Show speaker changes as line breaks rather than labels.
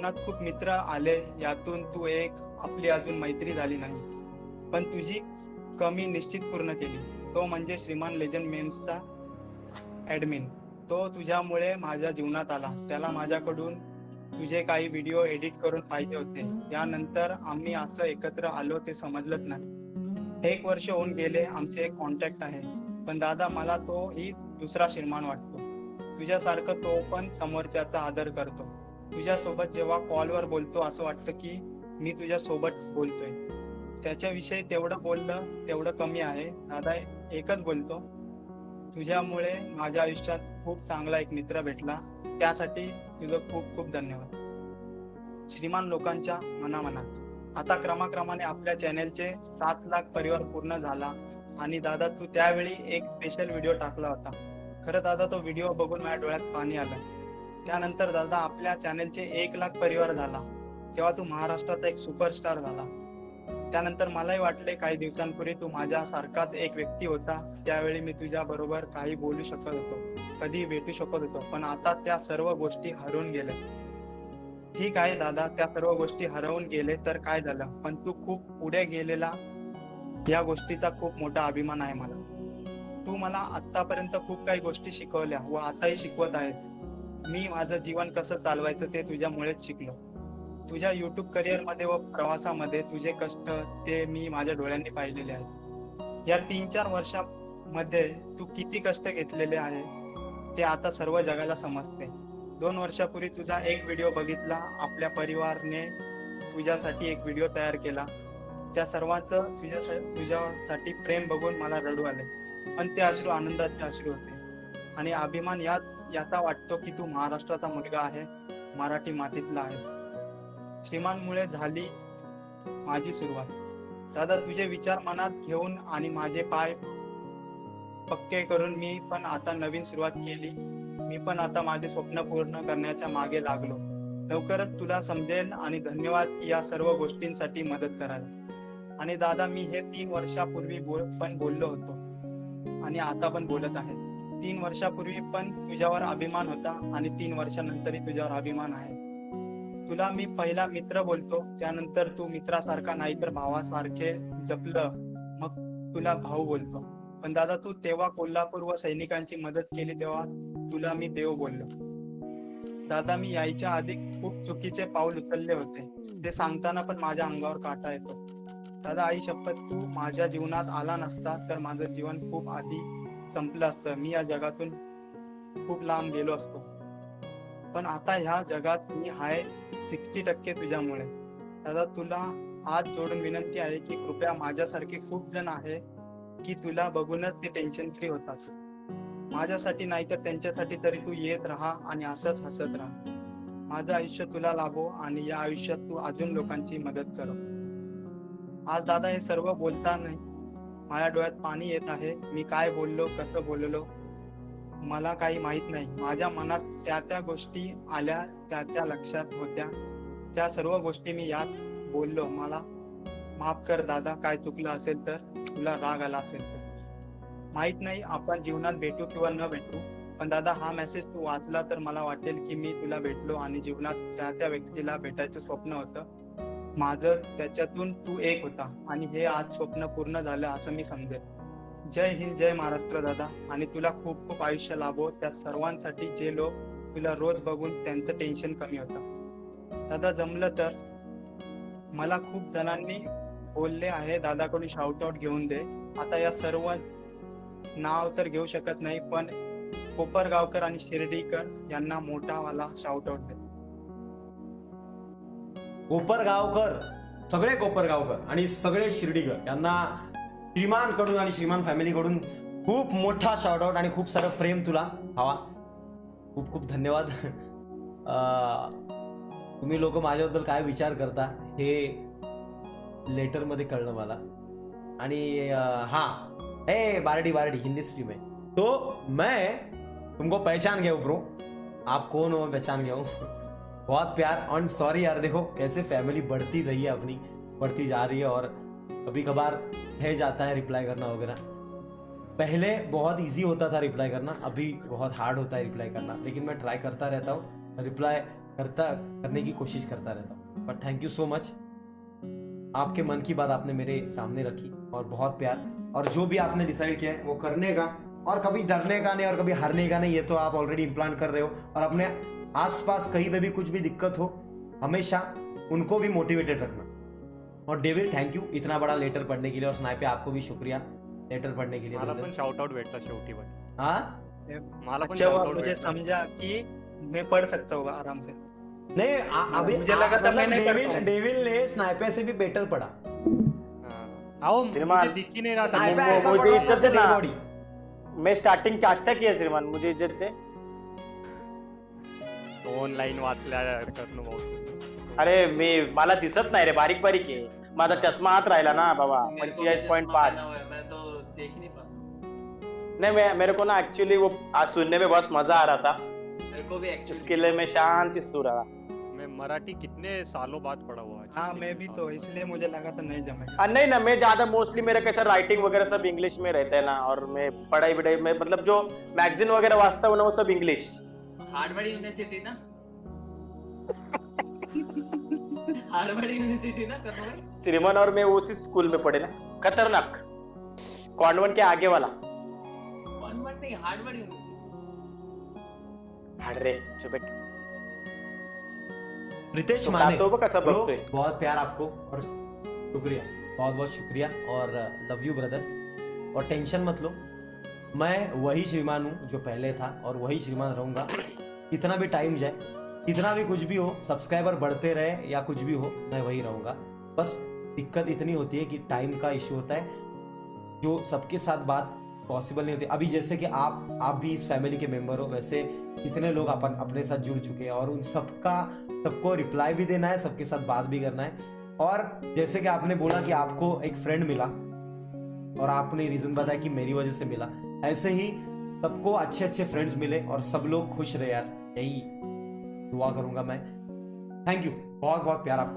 जीवनात खूप मित्र आले, यातून तू एक आपली अजून मैत्री झाली नाही, पण तुझी कमी निश्चित पूर्ण केली. तो म्हणजे श्रीमान लेजंड मेन्सचा ॲडमिन. तो तुझ्यामुळे माझ्या जीवनात आला. त्याला माझ्याकडून तुझे काही व्हिडिओ एडिट करून पाहिजे होते. त्यानंतर आम्ही असं एकत्र आलो ते समजलंच नाही. 1 वर्ष होऊन गेले, आमचे कॉन्टॅक्ट आहे. पण दादा, मला तोही दुसरा श्रीमान वाटतो. तुझ्यासारखं तो पण समोरच्याचा आदर करतो. तुझ्यासोबत जेव्हा कॉलवर बोलतो असं वाटतं की मी तुझ्यासोबत बोलतोय. त्याच्याविषयी तेवढं बोललं तेवढं कमी आहे. दादा, एकच बोलतो, तुझ्यामुळे माझ्या आयुष्यात खूप चांगला एक मित्र भेटला. त्यासाठी तुझं खूप खूप धन्यवाद. श्रीमान लोकांच्या मनामनात आता क्रमाक्रमाने आपल्या चॅनेलचे 7 लाख परिवार पूर्ण झाला. आणि दादा, तू त्यावेळी एक स्पेशल व्हिडिओ टाकला होता. खरं दादा, तो व्हिडिओ बघून माझ्या डोळ्यात पाणी आलं. त्यानंतर दादा, आपल्या चॅनेलचे 1 लाख परिवार झाला. तेव्हा तू महाराष्ट्राचा एक सुपरस्टार झाला. त्यानंतर मलाही वाटले काही दिवसांपूर्वी तू माझ्यासारखाच एक व्यक्ती होता. त्यावेळी मी तुझ्या बरोबर काही बोलू शकत होतो, कधी भेटू शकत होतो. पण आता त्या सर्व गोष्टी हरवून गेल्या. ठीक आहे दादा, त्या सर्व गोष्टी हरवून गेले तर काय झालं, पण तू खूप पुढे गेलेला, या गोष्टीचा खूप मोठा अभिमान आहे मला. तू मला आतापर्यंत खूप काही गोष्टी शिकवल्या व आताही शिकवत आहेस. मी माझं जीवन कसं चालवायचं ते तुझ्यामुळेच शिकलो. तुझ्या युट्यूब करिअरमध्ये व प्रवासामध्ये तुझे कष्ट ते मी माझ्या डोळ्यांनी पाहिलेले आहेत. या 3-4 वर्षामध्ये तू किती कष्ट घेतलेले आहे ते आता सर्व जगाला समजते. 2 वर्षापूर्वी तुझा एक व्हिडिओ बघितला, आपल्या परिवाराने तुझ्यासाठी एक व्हिडिओ तयार केला. त्या सर्वांचं तुझ्यासाठी प्रेम बघून मला रडू आले. पण ते अश्रू आनंदाचे अश्रू होते. आणि अभिमान याचा वाटतो की तू महाराष्ट्राचा मुलगा आहे, मराठी मातीतला आहेस. श्रीमानमुळे झाली माझी सुरुवात. दादा, तुझे विचार मनात घेऊन आणि माझे पाय पक्के करून मी पण आता नवीन सुरुवात केली. मी पण आता माझे स्वप्न पूर्ण करण्याच्या मागे लागलो. लवकरच तुला समजेल. आणि धन्यवाद या सर्व गोष्टींसाठी मदत करायला. आणि दादा, मी हे 3 वर्षापूर्वी पण बोललो होतो आणि आता पण बोलत आहे. 3 वर्षापूर्वी पण तुझ्यावर अभिमान होता आणि 3 वर्षानंतरही तुझ्यावर अभिमान आहे. तुला मी पहिला मित्र बोलतो, त्यानंतर तू मित्रासारखा नाही तर भावासारखे जपलं, मग तुला भाऊ बोलतो. पण दादा, तू तेव्हा कोल्हापूर व सैनिकांची मदत केली तेव्हा तुला मी देव बोललो. दादा, मी यायच्या आधी खूप चुकीचे पाऊल उचलले होते. ते सांगताना पण माझ्या अंगावर काटा येतो. दादा, आई शपथ, तू माझ्या जीवनात आला नसता तर माझं जीवन खूप आधी संपलं असतं. मी या जगातून खूप लांब गेलो असतो. पण आता ह्या जगात मी आहे 60% तुझ्यामुळे. दादा, तुला हात जोडून विनंती आहे की कृपया, माझ्यासारखे खूप जण आहे की तुला बघूनच ते टेन्शन फ्री होतात. माझ्यासाठी नाही तर त्यांच्यासाठी तरी तू येत राहा आणि असंच हसत राहा. माझं आयुष्य तुला लाभो आणि या आयुष्यात तू अजून लोकांची मदत कर. आज दादा, हे सर्व बोलताना माझ्या डोळ्यात पाणी येत आहे. मी काय बोललो, कसं बोललो, मला काही माहित नाही. माझ्या मनात त्या गोष्टी आल्या, त्या लक्षात होत्या. त्या सर्व गोष्टी मी यात बोललो. मला माफ कर दादा, काय चुकलं असेल तर, तुला राग आला असेल तर. माहित नाही आपण जीवनात भेटू किंवा न भेटू, पण दादा, हा मेसेज तू वाचला तर मला वाटेल की मी तुला भेटलो आणि जीवनात त्या व्यक्तीला भेटायचं स्वप्न होतं माझं, त्याच्यातून तू एक होता आणि हे आज स्वप्न पूर्ण झालं असं मी समजेल. जय हिंद, जय महाराष्ट्र दादा. आणि तुला खूप खूप आयुष्य लाभो त्या सर्वांसाठी जे लोक तुला रोज बघून त्यांचं टेन्शन कमी होतं. दादा, जमलं तर मला खूप जणांनी बोलले आहे दादाकडून शाउट आउट घेऊन दे. आता या सर्व नाव तर घेऊ शकत नाही, पण कोपरगावकर आणि शिर्डीकर यांना मोठावाला शाउट आउट दे.
कोपरगावकर, सगळे कोपरगावकर आणि सगळे शिर्डीकर यांना श्रीमान कडून आणि श्रीमान फॅमिली कडून खूप मोठा शॉर्टआउट आणि खूप सारं प्रेम तुला हवा. खूप खूप धन्यवाद. तुम्ही लोक माझ्याबद्दल काय विचार करता हे लेटर मध्ये कळलं मला. आणि हाँ, बारडी हिंदी स्ट्रीम है तो मैं तुमको पहचान गया हूँ ब्रो. आप कौन हो मैं पहचान गया हूँ. बहुत प्यार. और सॉरी यार, देखो कैसे फैमिली बढ़ती रही है अपनी, बढ़ती जा रही है और कभी कभार रह जाता है रिप्लाई करना वगैरह. पहले बहुत इजी होता था रिप्लाई करना, अभी बहुत हार्ड होता है रिप्लाई करना, लेकिन मैं ट्राई करता रहता हूँ. रिप्लाई करने की कोशिश करता रहता हूँ। But thank you so much, आपके मन की बात आपने मेरे सामने रखी और बहुत प्यार, और जो भी आपने डिसाइड किया है वो करने का, और कभी डरने का नहीं और कभी हारने का नहीं, ये तो आप ऑलरेडी इम्प्लांट कर रहे हो। और अपने आसपास कहीं पे भी कुछ भी दिक्कत हो हमेशा उनको भी मोटिवेटेड रखना। और डेविल थैंक यू इतना बड़ा लेटर पढ़ने के लिए, और स्नाइपे आपको भी शुक्रिया लेटर पढ़ने के लिए।
मला पण शाउट आउट भेटला शेवटी पण.
हाँ
मला पण
अच्छा
shout
हुआ
out
मुझे
भेटला.
समझा कि मैं पढ़ सकता हूँ आराम से।
नहीं अभी
मुझे लगा था मैं नहीं पढ़ पाऊंगा।
डेविल ने स्नाइपर से भी बेटर पढ़ा।
हाँ. अहो
श्रीमान,
मुझे दिख ही नहीं रहा था.
स्नाइपर
मुझे
ऐसा
इज्जत
पढ़ा था
देना।
dead body।
मैं स्टार्टिंग चा अच्छा किया श्रीमान, मुझे इज्जत दे.
2 लाईन वाचल्या करणं भाऊ.
अरे मला दिसत नाही रे, बारीक बारीक आहे. माझा चष्मा हात राहिला ना बाबा.
मेरे को भी
45.5.
चश्मा पहना हुआ है, मैं तो देख ही नहीं पाता।
नहीं मेरे को ना एक्चुअली वो आज सुनने में बहुत मजा आ रहा था,
मेरे को भी
इसके
एक्चुअली
लिए मैं शांति से रहा.
मैं मराठी कितने सालों बाद पढ़ा हुआ.
हाँ मैं भी तो, इसलिए मुझे लगा था नहीं जमेगा।
नहीं ना, मैं ज्यादा मोस्टली मेरा कैसा राइटिंग वगैरह सब इंग्लिश में रहता है ना, और मैं पढ़ाई में मतलब जो मैगजीन वगैरह वाचता हूँ ना वो सब इंग्लिश.
हार्वर्ड यूनिवर्सिटी ना हार्वर्ड यूनिवर्सिटी ना करनो भाई।
श्रीमान और मैं उसी स्कूल में पढ़े ना, खतरनाक कॉन्वेंट के आगे वाला.
कॉन्वेंट नहीं, हार्वर्ड यूनिवर्सिटी।
रे चुप.
रितेश
तो
माने
कासों का सब
bro,
बघतोय.
बहुत प्यार आपको और शुक्रिया, बहुत बहुत शुक्रिया, और लव यू ब्रदर। और टेंशन मत लो, मैं वही श्रीमान हूँ जो पहले था और वही श्रीमान रहूंगा। कितना भी टाइम जाए, कितना भी कुछ भी हो, सब्सक्राइबर बढ़ते रहे या कुछ भी हो, मैं वही रहूंगा। बस दिक्कत इतनी होती है कि टाइम का इश्यू होता है, जो सबके साथ बात पॉसिबल नहीं होती। अभी जैसे कि आप भी इस फैमिली के मेंबर हो, वैसे कितने लोग अपने साथ जुड़ चुके हैं, और उन सबको रिप्लाई भी देना है, सबके साथ बात भी करना है। और जैसे कि आपने बोला कि आपको एक फ्रेंड मिला और आपने रीजन बताया कि मेरी वजह से मिला, ऐसे ही सबको अच्छे अच्छे फ्रेंड्स मिले और सब लोग खुश रहे यार, यही दुआ करूंगा मैं। थैंक यू, बहुत बहुत प्यार आपको।